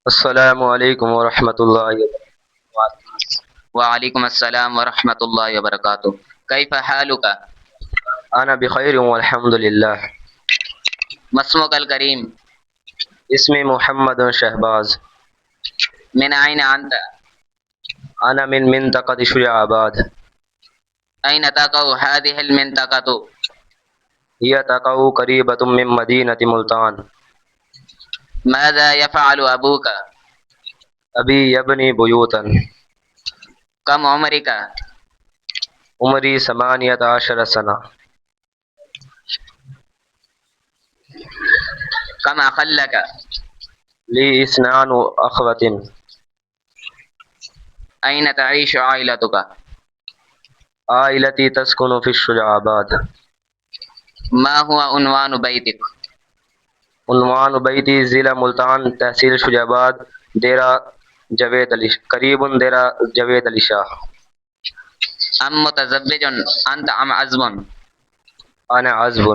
السلام علیکم ورحمۃ اللہ وبرکاتہ۔ وعلیکم السلام ورحمۃ اللہ وبرکاتہ۔ کیف حالک؟ انا بخیر والحمد للہ۔ ما اسمک الکریم؟ اسمی محمد شہباز۔ من أين أنت؟ انا من منطقة شجاع آباد۔ أين تقع هذه المنطقة؟ هي تقع قريبة من مدينة ملتان۔ ماذا يفعل أبوك؟ ابی یبنی بیوتا۔ كم عمرك؟ عمری 18 سنہ۔ كم أخ لك؟ لی 2 أخوة۔ أين تعيش عائلتك؟ عائلتی تسکن فی الشجاع آباد۔ ما هو عنوان بيتك؟ عنوان بیتی ضلع ملتان، تحصیل شجاع آباد، ڈیرہ جاوید علی، قریب ڈیرہ جاوید علی شاہ۔ أم متزوج أنت أم عزب؟ انا عزب۔